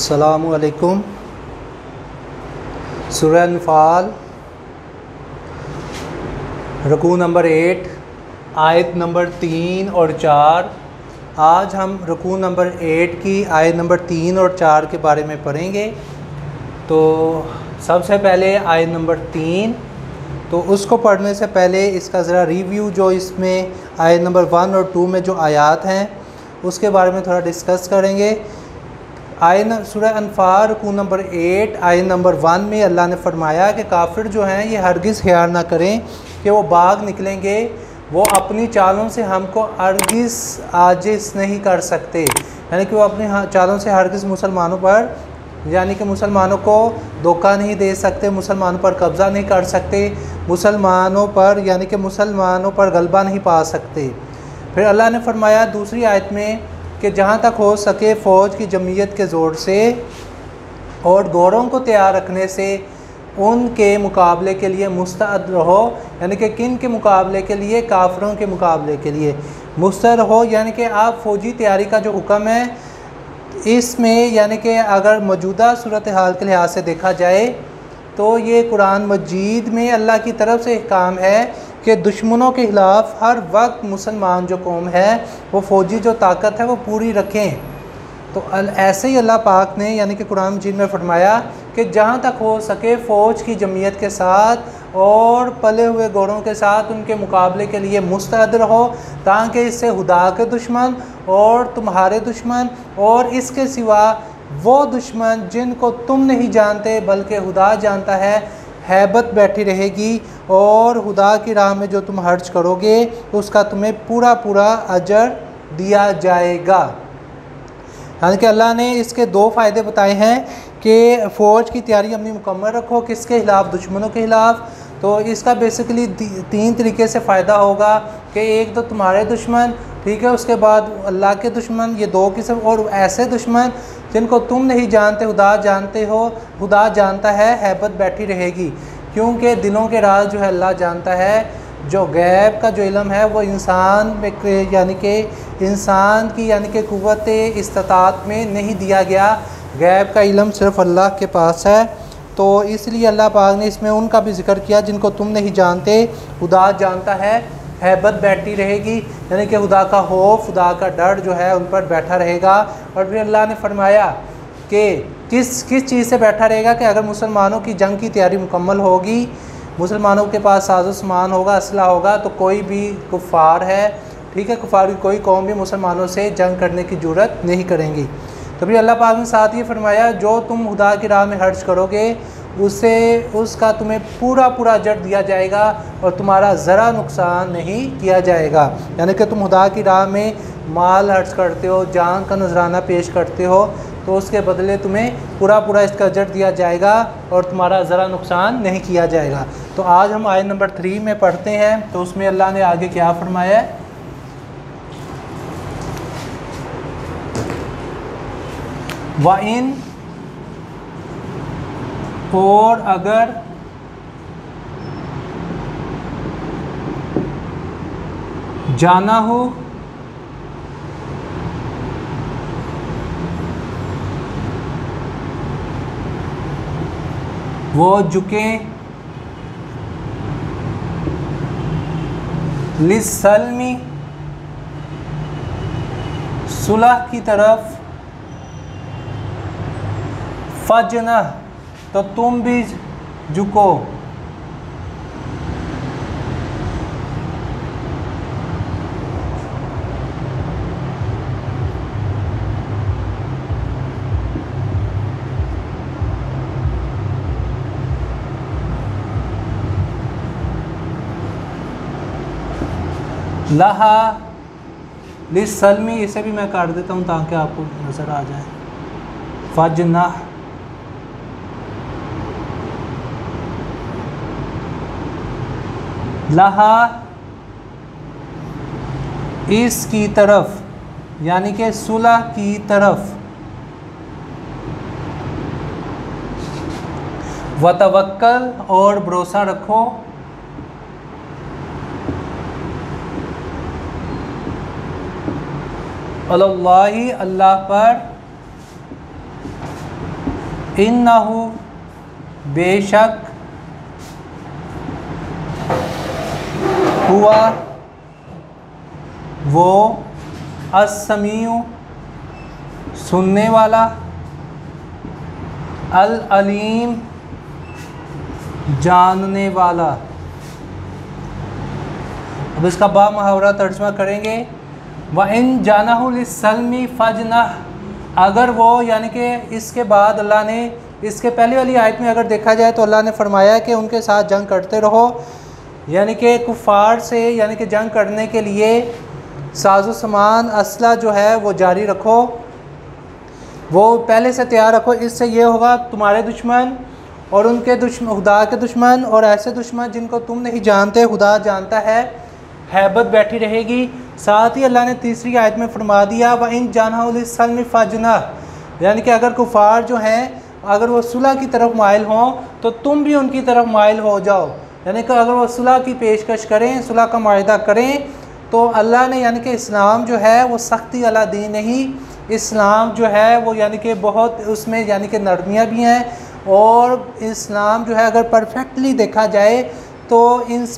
अस्सलामु अलैकुम। सूरह अनफ़ाल रुकू नंबर 8 आयत नंबर 3 और 4। आज हम रुकू नंबर 8 की आयत नंबर 3 और 4 के बारे में पढ़ेंगे। तो सबसे पहले आयत नंबर 3, तो उसको पढ़ने से पहले इसका ज़रा रिव्यू, जो इसमें आयत नंबर 1 और 2 में जो आयात हैं उसके बारे में थोड़ा डिस्कस करेंगे। सूरह अनफ़ाल रुकू नंबर 8 आयत नंबर 1 में अल्लाह ने फरमाया कि काफिर जो हैं ये हरगिज़ ख्याल ना करें कि वो बाग निकलेंगे, वो अपनी चालों से हमको हरगिज़ आजिज़ नहीं कर सकते, यानी कि वो अपनी चालों से हरगिज़ मुसलमानों पर, यानी कि मुसलमानों को धोखा नहीं दे सकते, मुसलमानों पर कब्ज़ा नहीं कर सकते, मुसलमानों पर यानी कि मुसलमानों पर गलबा नहीं पा सकते। फिर अल्लाह ने फरमाया दूसरी आयत में कि जहाँ तक हो सके फ़ौज की जमीयत के ज़ोर से और घोड़ों को तैयार रखने से उनके मुकाबले के लिए मुस्तअद रहो, यानी कि किन के मुकाबले के लिए? काफिरों के मुकाबले के लिए मुस्तअद रहो, यानी कि आप फ़ौजी तैयारी का जो हुक्म है इसमें, यानी कि अगर मौजूदा सूरत हाल के लिहाज से देखा जाए तो ये कुरान मजीद में अल्लाह की तरफ से काम है कि दुश्मनों के ख़िलाफ़ हर वक्त मुसलमान जो कौम है वो फ़ौजी जो ताकत है वो पूरी रखें। तो ऐसे ही अल्लाह पाक ने यानी कि कुरान मजीद में फरमाया कि जहाँ तक हो सके फ़ौज की जमीयत के साथ और पले हुए घोड़ों के साथ उनके मुकाबले के लिए मुस्तअद रहो, ताकि इससे खुदा के दुश्मन और तुम्हारे दुश्मन और इसके सिवा वो दुश्मन जिनको तुम नहीं जानते बल्कि खुदा जानता है, हैबत बैठी रहेगी और खुदा की राह में जो तुम खर्च करोगे उसका तुम्हें पूरा पूरा अजर दिया जाएगा। यानी कि अल्लाह ने इसके दो फ़ायदे बताए हैं कि फ़ौज की तैयारी अपनी मुकम्मल रखो, किसके ख़िलाफ़? दुश्मनों के ख़िलाफ़। तो इसका बेसिकली 3 तरीके से फ़ायदा होगा कि एक तो तुम्हारे दुश्मन, ठीक है, उसके बाद अल्लाह के दुश्मन, ये 2 किस्म, और ऐसे दुश्मन जिनको तुम नहीं जानते खुदा जानते हो, खुदा जानता है, हैबत बैठी रहेगी, क्योंकि दिलों के राज जो है अल्लाह जानता है। जो गैब का जो इल्म है वो इंसान में यानी कि इंसान की यानी कि कुव्वत इस्तात में नहीं दिया गया, गैब का इल्म सिर्फ़ अल्लाह के पास है। तो इसलिए अल्लाह पाक ने इसमें उनका भी ज़िक्र किया जिनको तुम नहीं जानते, खुदा जानता है, हैबत बैठी रहेगी, यानी कि खुदा का खौफ, खुदा का डर जो है उन पर बैठा रहेगा। और फिर अल्लाह ने फरमाया कि किस चीज़ से बैठा रहेगा? कि अगर मुसलमानों की जंग की तैयारी मुकम्मल होगी, मुसलमानों के पास साजो सामान होगा, असला होगा, तो कोई भी कुफ़ार है, ठीक है, कुफ़ार की कोई कौम भी मुसलमानों से जंग करने की जुर्रत नहीं करेंगी। तो फिर अल्लाह पाक ने साथ ये फरमाया जो तुम खुदा की राह में खर्च करोगे उससे उसका तुम्हें पूरा पूरा अजर दिया जाएगा और तुम्हारा ज़रा नुकसान नहीं किया जाएगा। यानी कि तुम खुदा की राह में माल खर्च करते हो, जान का नजराना पेश करते हो, तो उसके बदले तुम्हें पूरा पूरा इसका अजर दिया जाएगा और तुम्हारा ज़रा नुकसान नहीं किया जाएगा। तो आज हम आयत नंबर 3 में पढ़ते हैं, तो उसमें अल्लाह ने आगे क्या फरमाया है? वाइन, और अगर जाना हो वो झुके लिस्सल्मी, सुलह की तरफ, फजना, तो तुम भी झुको, लहा लिस्सल्मी, इसे भी मैं काट देता हूँ ताकि आपको नज़र आ जाए, फजना, लहा इसकी तरफ, यानी कि सुलह की तरफ, वतवक्कल और भरोसा रखो, अल्लाही अल्लाह पर, इन्नहु बेशक हुआ वो अस्समीउ सुनने वाला, अल अलीम जानने वाला। अब इसका बा मुहावरा तर्जुमा करेंगे। व इन जानाहुलिस्सल्मी फजनह, अगर वो यानी कि इसके बाद अल्लाह ने इसके पहले वाली आयत में अगर देखा जाए तो अल्लाह ने फरमाया कि उनके साथ जंग करते रहो, यानी कि कुफ़ार से यानी कि जंग करने के लिए साजो सामान असला जो है वो जारी रखो, वो पहले से तैयार रखो। इससे ये होगा तुम्हारे दुश्मन और उनके दुश्मन, खुदा के दुश्मन और ऐसे दुश्मन जिनको तुम नहीं जानते खुदा जानता है, हैबत बैठी रहेगी। साथ ही अल्लाह ने तीसरी आयत में फरमा दिया व इन जानाहुलिस्सल्मी फजनह, यानी कि अगर कुफ़ार जो हैं अगर वो सुलह की तरफ माइल हों तो तुम भी उनकी तरफ माइल हो जाओ, यानी कि अगर वो सुलह की पेशकश करें, सुलह का माहिदा करें, तो अल्लाह ने यानी कि इस्लाम जो है वो सख्ती वाला दीन नहीं, इस्लाम जो है वो यानी कि बहुत उसमें यानी कि नरमियाँ भी हैं। और इस्लाम जो है अगर परफेक्टली देखा जाए तो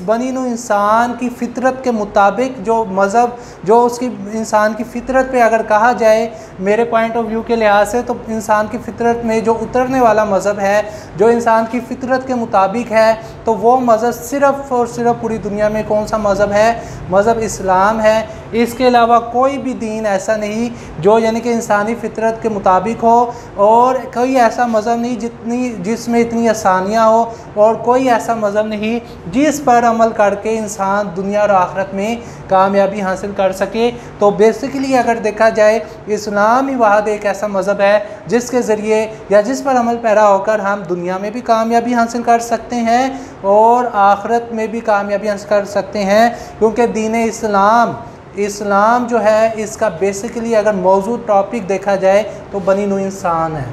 बनी नू इंसान की फ़ितरत के मुताबिक जो मज़हब जो उसकी इंसान की फ़ितरत पे अगर कहा जाए मेरे पॉइंट ऑफ व्यू के लिहाज से, तो इंसान की फ़ितरत में जो उतरने वाला मज़हब है, जो इंसान की फ़ितरत के मुताबिक है, तो वो मज़हब सिर्फ़ और सिर्फ पूरी दुनिया में कौन सा मज़हब है? मज़हब इस्लाम है। इसके अलावा कोई भी दीन ऐसा नहीं जो यानी कि इंसानी फ़ितरत के मुताबिक हो, और कोई ऐसा मज़हब नहीं जिसमें इतनी आसानियाँ हो, और कोई ऐसा मज़हब नहीं जिस पर अमल करके इंसान दुनिया और आखिरत में कामयाबी हासिल कर सके। तो बेसिकली अगर देखा जाए इस्लाम ही वाहिद एक ऐसा मज़हब है जिसके ज़रिए या जिस पर अमल पैरा होकर हम दुनिया में भी कामयाबी हासिल कर सकते हैं और आखिरत में भी कामयाबी हासिल कर सकते हैं, क्योंकि दीन इस्लाम जो है इसका बेसिकली अगर मौजू टॉपिक देखा जाए तो बनी नू इंसान है।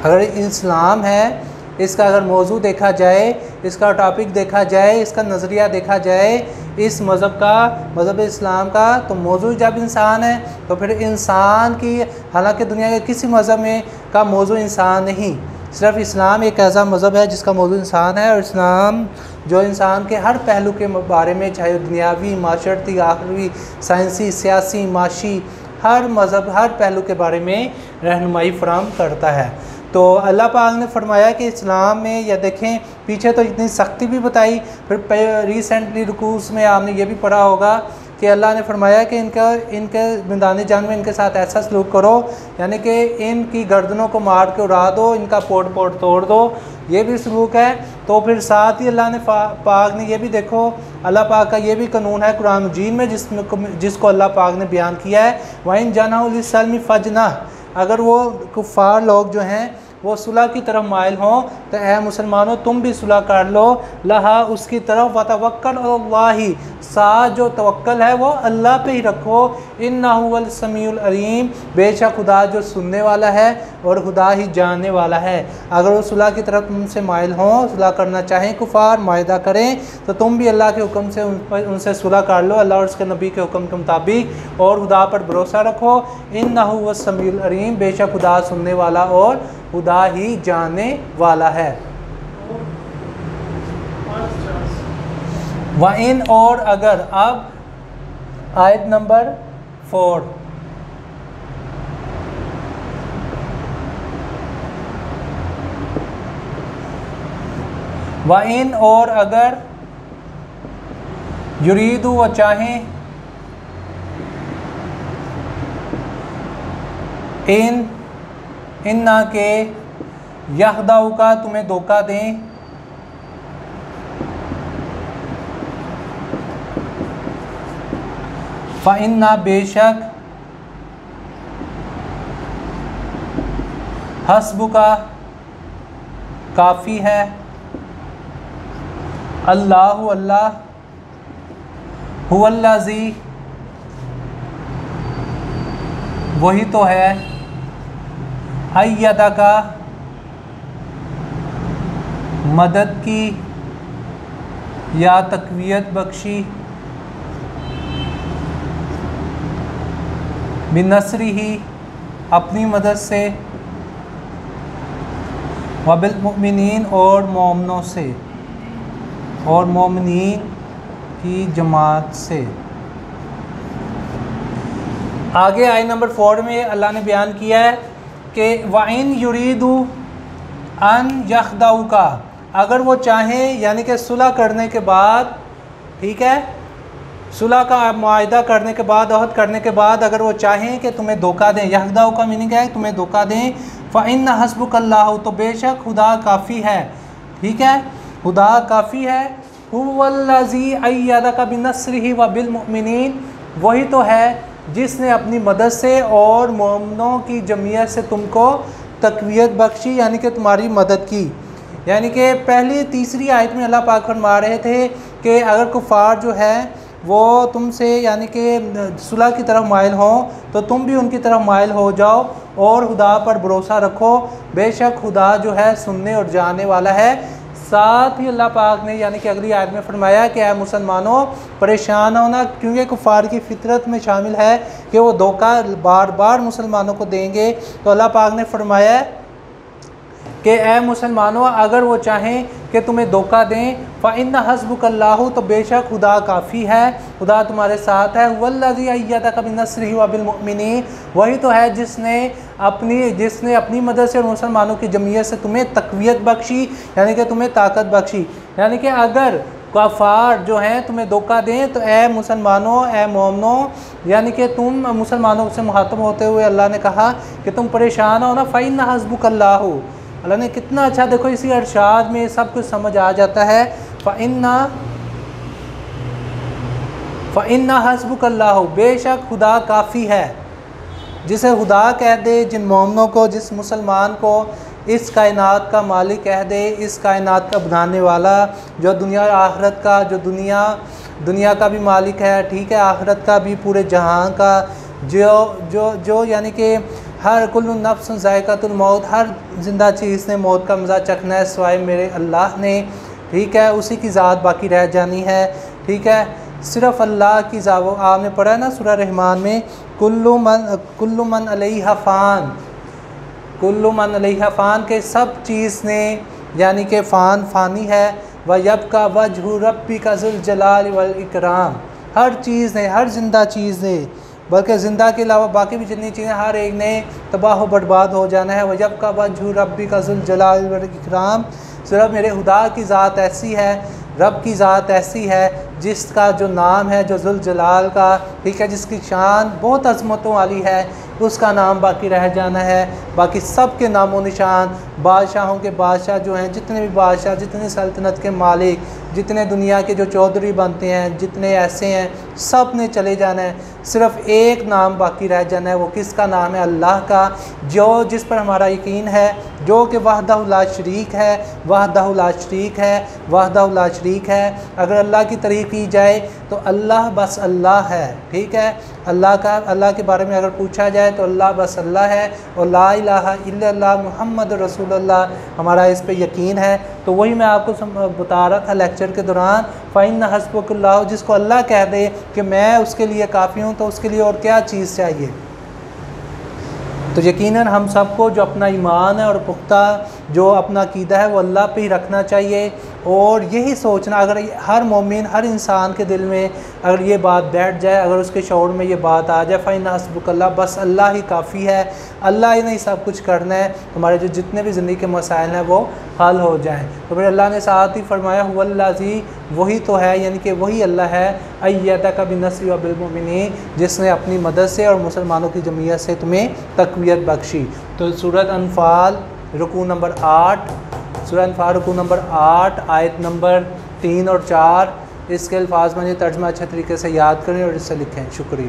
अगर इस्लाम है इसका अगर मौजू देखा जाए, इसका टॉपिक देखा जाए, इसका नज़रिया देखा जाए इस मज़हब इस्लाम का, तो मौजू जब इंसान है तो फिर इंसान की, हालांकि दुनिया के किसी मज़हब में का मौजू इंसान नहीं, सिर्फ इस्लाम एक ऐसा मज़हब है जिसका मौजू इंसान है। और इस्लाम जो इंसान के हर पहलू के बारे में, चाहे दुनियावी, माशरती, आखिरी, साइंसी, सियासी, माशी, हर मज़हब हर पहलू के बारे में रहनुमाई फराहम करता है। तो अल्लाह पाक ने फरमाया कि इस्लाम में, या देखें पीछे तो इतनी सख्ती भी बताई, फिर रिसेंटली रुकूस में आपने ये भी पढ़ा होगा कि अल्लाह ने फरमाया कि इनके मैदान जंग में इनके साथ ऐसा सलूक करो, यानी कि इनकी गर्दनों को मार के उड़ा दो, इनका पोट तोड़ दो, ये भी सलूक है। तो फिर साथ ही अल्लाह ने पाक ने ये भी देखो, अल्लाह पाक का ये भी कानून है कुरान मजीद में जिसको अल्लाह पाक ने बयान किया है, वाइन जानाहुलिस्सल्मी फजनह, अगर वो कुफ़ार लोग जो हैं वो सुलह की तरफ माइल हों तो ऐ मुसलमानों तुम भी सुलह कर लो, लहा उसकी तरफ, वतवक्कल अल्लाही, साथ जो तवक्कल है वो अल्लाह पे ही रखो, इन्नहु हुवल समीउल अलीम, बेशक खुदा जो सुनने वाला है और खुदा ही जानने वाला है। अगर वो सुलह की तरफ तुमसे माइल हों, सुलह करना चाहें, कुफ़ार मायदा करें, तो तुम भी अल्लाह के हुक्म से उनसे सुलह कर लो, अल्लाह और उसके नबी के हुक्म के मुताबिक, और खुदा पर भरोसा रखो। इन्नहु हुवस समीउल अलीम, बेशक खुदा सुनने वाला और खुदा ही जानने वाला है। व इन, और अगर, अब आयत नंबर 4, व इन, और अगर, युरीदु व चाहें, इन्ना के यहदाऊ का तुम्हें धोखा दें, फ़इन्ना बेशक, हस्बुका काफ़ी है, अल्लाहु अल्लाह, हुवल्लाज़ी वही तो है, अय्यदा का मदद की या तक़वियत बख्शी, बिनसरी ही अपनी मदद से, वबिल मुमिनीन और मोमिनों से, और मोमिनीन की जमात से। आगे आयत नंबर 4 में अल्लाह ने बयान किया है कि वाइन युरीदू अन यखदाऊ का, अगर वो चाहें यानी कि सुलह करने के बाद, ठीक है, सुलह का मुआहिदा करने के बाद, अहद करने के बाद अगर वो चाहें कि तुम्हें धोखा दें, यखदाऊ का मीनिंग है तुम्हें धोखा दें, फ़इन्न हस्बुकल्लाहु, तो बेशक खुदा काफ़ी है, ठीक है, खुदा काफ़ी है, हुवल्लज़ी अय्यदका बिनस्रिही व बिलमुमिनीन, वही तो है जिसने अपनी मदद से और मोमिनों की जमीयत से तुमको तक़वियत बख्शी, यानी कि तुम्हारी मदद की। यानी कि पहली तीसरी आयत में अल्लाह पाक फरमा रहे थे कि अगर कुफ़ार जो है वो तुमसे यानी कि सुलह की तरफ माइल हों तो तुम भी उनकी तरफ माइल हो जाओ और खुदा पर भरोसा रखो, बेशक खुदा जो है सुनने और जानने वाला है। साथ ही अल्लाह पाक ने यानी कि अगली आयत में फरमाया कि ऐ मुसलमानों परेशान होना, क्योंकि कुफ़ार की फितरत में शामिल है कि वो धोखा बार बार मुसलमानों को देंगे। तो अल्लाह पाक ने फरमाया कि ऐ मुसलमानों अगर वो चाहें कि तुम्हें धोखा दें, फ़इन्न हस्बुकल्लाहु, तो बेशक खुदा काफ़ी है, खुदा तुम्हारे साथ है, वल्लज़ी अय्यदका बिनस्रिही व बिलमुमिनीन, वही तो है जिसने अपनी मदद से और मुसलमानों की जमीयत से तुम्हें तक़वियत बख्शी, यानी कि तुम्हें ताकत बख्शी। यानी कि अगर कुफ़ार जो हैं तुम्हें धोखा दें तो ए मुसलमानों, ए मोमिनों, यानी कि तुम मुसलमानों से मुखातब होते हुए अल्लाह ने कहा कि तुम परेशान हो ना, फ़इन्न हस्बुकल्लाहु, अल्लाह ने कितना अच्छा, देखो इसी अरशाद में सब कुछ समझ आ जाता है। फ़इन्ना हस्बुकल्लाहु, बेशक खुदा काफ़ी है। जिसे खुदा कह दे, जिन मोमिनों को, जिस मुसलमान को इस कायनात का मालिक कह दे, इस कायनात का बनाने वाला, जो दुनिया और आखिरत का, जो दुनिया का भी मालिक है, ठीक है, आखिरत का भी, पूरे जहां का, जो यानी कि हर कुल्लु नफ्स ज़ायक़ातुल मौत, हर ज़िंदा चीज़ ने मौत का मज़ा चखना है सिवाय मेरे अल्लाह ने, ठीक है, उसी की ज़ात बाकी रह जानी है, ठीक है, सिर्फ़ अल्लाह की ज़ात। आपने पढ़ा है ना सूरह रहमान में, कुल्लु मन अलैहा फ़ान, कुल्लु मन अलैहा फ़ान, के सब चीज़ ने यानी कि फ़ानी है, व यबका वजहु रब्बिका ज़ुल जलाल वल इकराम, हर चीज़ ने, हर ज़िंदा चीज़ ने, बल्कि ज़िंदा के अलावा बाकी भी जितनी चीज़ें, हर एक ने तबाह बर्बाद हो जाना है। वजब का वजहु रब्बिका ज़ुल जलाल वल इकराम, सिर्फ मेरे खुदा की ज़ात ऐसी है, रब की ज़ात ऐसी है जिसका जो नाम है, जो ज़ुल जलाल का, ठीक है, जिसकी शान बहुत अज़मतों वाली है, उसका नाम बाकी रह जाना है। बाकी सब के नामो निशान, बादशाहों के बादशाह जो हैं, जितने भी बादशाह, जितने सल्तनत के मालिक, जितने दुनिया के जो चौधरी बनते हैं, जितने ऐसे हैं, सब ने चले जाना है, सिर्फ़ एक नाम बाकी रह जाना है। वो किसका नाम है? अल्लाह का, जिस पर हमारा यकीन है, जो कि वहदहु ला शरीक है, वहदहु ला शरीक है, वहदहु ला शरीक है। अगर अल्लाह की तारीफ़ की जाए तो अल्लाह बस अल्लाह है, ठीक है, अल्लाह के बारे में अगर पूछा जाए तो अल्लाह बस अल्लाह है, और ला इलाहा इल्लल्लाह मुहम्मद रसूलुल्लाह, हमारा इस पे यकीन है। तो वही मैं आपको बता रहा था लेक्चर के दौरान, फ़इन्न हस्बुकल्लाहु, जिसको अल्लाह कह दे कि मैं उसके लिए काफ़ी हूँ, तो उसके लिए और क्या चीज़ चाहिए। तो यकीनन हम सबको जो अपना ईमान है और पुख्ता जो अपना अक़ीदा है वो अल्लाह पे ही रखना चाहिए, और यही सोचना, अगर हर मोमिन, हर इंसान के दिल में अगर ये बात बैठ जाए, अगर उसके शऊर में ये बात आ जाए, फ़इन्न हस्बुकल्लाह, बस अल्लाह ही काफ़ी है, अल्लाह ही नहीं सब कुछ करना है, हमारे जो जितने भी ज़िंदगी के मसाइल हैं वो हल हो जाएं। तो फिर अल्लाह ने साथ ही फरमाया हुवल्लाज़ी, वही तो है, यानी कि वही अल्लाह है, अय्यदका बिनस्रिही व बिलमुमिनीन, जिसने अपनी मदद से और मुसलमानों की जमीयत से तुम्हें तक़वियत बख्शी। तो सूरह अनफ़ाल रुकू नंबर 8, सूरह अनफ़ाल रुकू नंबर 8 आयत नंबर 3 और 4, इसके अल्फाज में तर्जुमा अच्छे तरीके से याद करें और इससे लिखें। शुक्रिया।